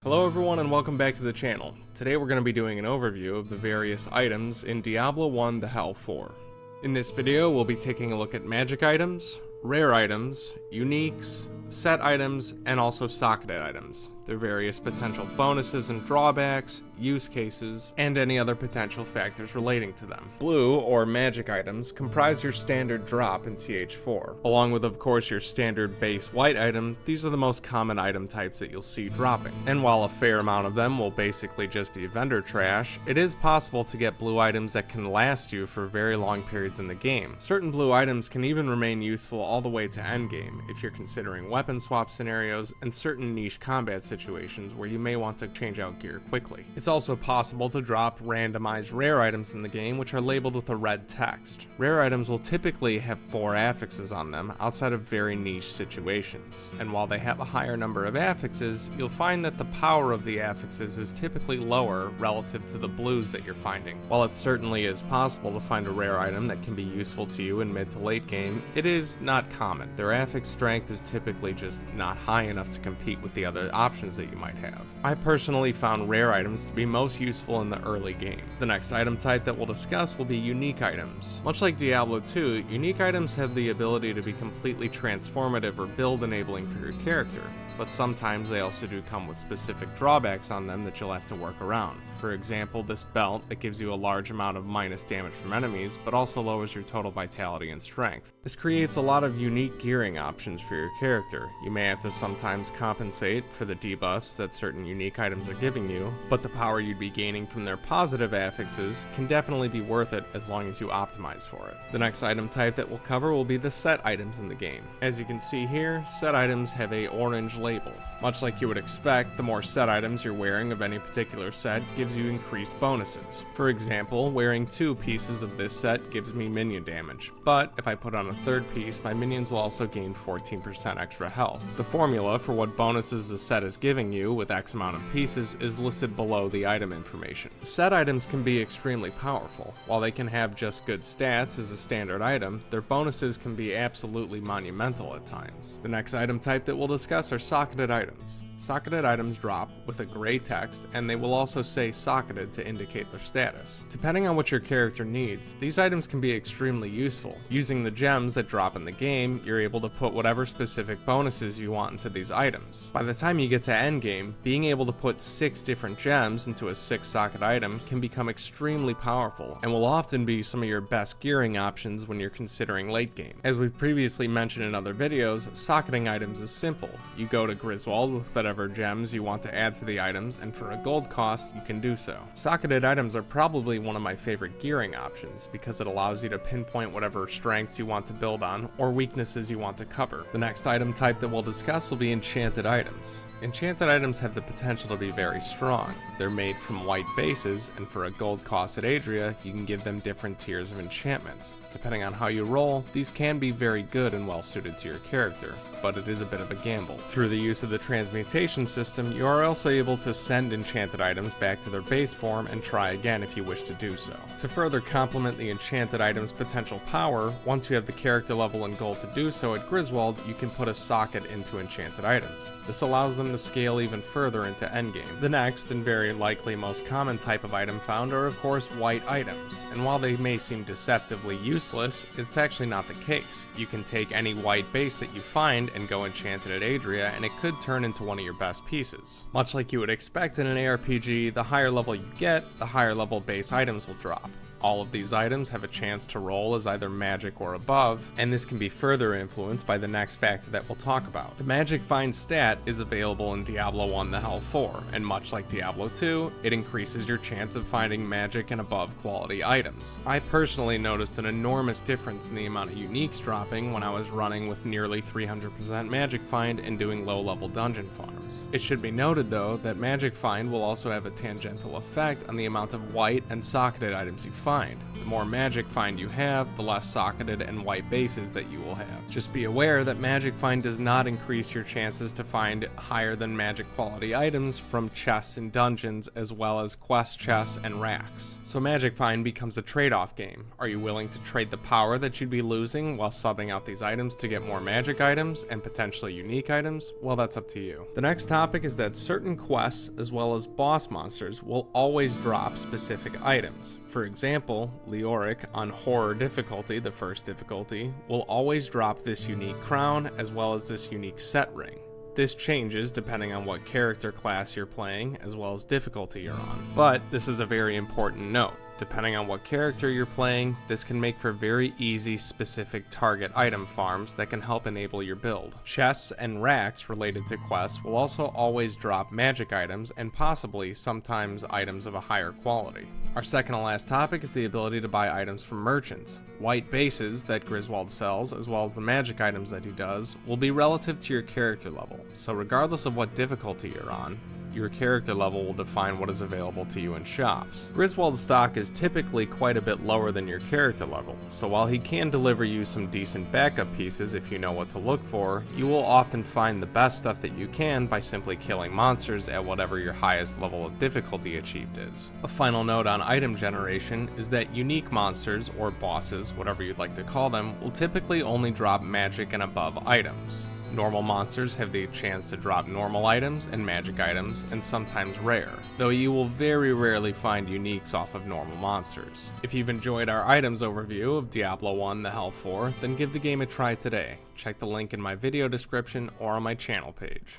Hello everyone and welcome back to the channel. Today we're going to be doing an overview of the various items in Diablo 1 to Hell 4. In this video we'll be taking a look at magic items, rare items, uniques, set items, and also socketed items, their various potential bonuses and drawbacks, use cases, and any other potential factors relating to them. Blue, or magic items, comprise your standard drop in TH4. Along with, of course, your standard base white item, these are the most common item types that you'll see dropping. And while a fair amount of them will basically just be vendor trash, it is possible to get blue items that can last you for very long periods in the game. Certain blue items can even remain useful all the way to endgame if you're considering weapon swap scenarios and certain niche combat situations where you may want to change out gear quickly. It's also possible to drop randomized rare items in the game which are labeled with a red text. Rare items will typically have 4 affixes on them outside of very niche situations, and while they have a higher number of affixes, you'll find that the power of the affixes is typically lower relative to the blues that you're finding. While it certainly is possible to find a rare item that can be useful to you in mid to late game, it is not common. Their affix strength is typically just not high enough to compete with the other options that you might have. I personally found rare items to be most useful in the early game. The next item type that we'll discuss will be unique items. Much like Diablo 2, unique items have the ability to be completely transformative or build enabling for your character, but sometimes they also do come with specific drawbacks on them that you'll have to work around. For example, this belt that gives you a large amount of minus damage from enemies, but also lowers your total vitality and strength. This creates a lot of unique gearing options for your character. You may have to sometimes compensate for the debuffs that certain unique items are giving you, but the power you'd be gaining from their positive affixes can definitely be worth it as long as you optimize for it. The next item type that we'll cover will be the set items in the game. As you can see here, set items have a orange label. Much like you would expect, the more set items you're wearing of any particular set gives you increased bonuses. For example, wearing 2 pieces of this set gives me minion damage, but if I put on a 3rd piece, my minions will also gain 14% extra health. The formula for what bonuses the set is giving you with X amount of pieces is listed below the item information. Set items can be extremely powerful. While they can have just good stats as a standard item, their bonuses can be absolutely monumental at times. The next item type that we'll discuss are socketed items. Socketed items drop with a gray text, and they will also say socketed to indicate their status. Depending on what your character needs, these items can be extremely useful. Using the gems that drop in the game, you're able to put whatever specific bonuses you want into these items. By the time you get to endgame, being able to put 6 different gems into a 6-socket item can become extremely powerful, and will often be some of your best gearing options when you're considering late game. As we've previously mentioned in other videos, socketing items is simple. You go to Griswold with whatever gems you want to add to the items, and for a gold cost, you can do so. Socketed items are probably one of my favorite gearing options because it allows you to pinpoint whatever strengths you want to build on or weaknesses you want to cover. The next item type that we'll discuss will be enchanted items. Enchanted items have the potential to be very strong. They're made from white bases, and for a gold cost at Adria, you can give them different tiers of enchantments. Depending on how you roll, these can be very good and well suited to your character, but it is a bit of a gamble. Through the use of the transmutation system, you are also able to send enchanted items back to their base form and try again if you wish to do so. To further complement the enchanted item's potential power, once you have the character level and gold to do so at Griswold, you can put a socket into enchanted items. This allows them to scale even further into endgame. The next, and very likely most common type of item found, are of course white items, and while they may seem deceptively useless, it's actually not the case. You can take any white base that you find and go enchanted at Adria, and it could turn into one of your best pieces. Much like you would expect in an ARPG, the higher level you get, the higher level base items will drop. All of these items have a chance to roll as either magic or above, and this can be further influenced by the next factor that we'll talk about. The magic find stat is available in Diablo 1 to Hell 4, and much like Diablo 2, it increases your chance of finding magic and above quality items. I personally noticed an enormous difference in the amount of uniques dropping when I was running with nearly 300% magic find and doing low level dungeon farms. It should be noted though that magic find will also have a tangential effect on the amount of white and socketed items you find. find. The more magic find you have, the less socketed and white bases that you will have. Just be aware that magic find does not increase your chances to find higher than magic quality items from chests in dungeons, as well as quest chests and racks. So magic find becomes a trade-off game. Are you willing to trade the power that you'd be losing while subbing out these items to get more magic items and potentially unique items? Well, that's up to you. The next topic is that certain quests, as well as boss monsters, will always drop specific items. For example, Leoric on Horror difficulty, the first difficulty, will always drop this unique crown as well as this unique set ring. This changes depending on what character class you're playing as well as difficulty you're on. But this is a very important note. Depending on what character you're playing, this can make for very easy specific target item farms that can help enable your build. Chests and racks related to quests will also always drop magic items and possibly sometimes items of a higher quality. Our second and last topic is the ability to buy items from merchants. White bases that Griswold sells, as well as the magic items that he does, will be relative to your character level. So regardless of what difficulty you're on, your character level will define what is available to you in shops. Griswold's stock is typically quite a bit lower than your character level, so while he can deliver you some decent backup pieces if you know what to look for, you will often find the best stuff that you can by simply killing monsters at whatever your highest level of difficulty achieved is. A final note on item generation is that unique monsters, or bosses, whatever you'd like to call them, will typically only drop magic and above items. Normal monsters have the chance to drop normal items and magic items, and sometimes rare, though you will very rarely find uniques off of normal monsters. If you've enjoyed our items overview of Diablo 1 The Hell 4, then give the game a try today. Check the link in my video description or on my channel page.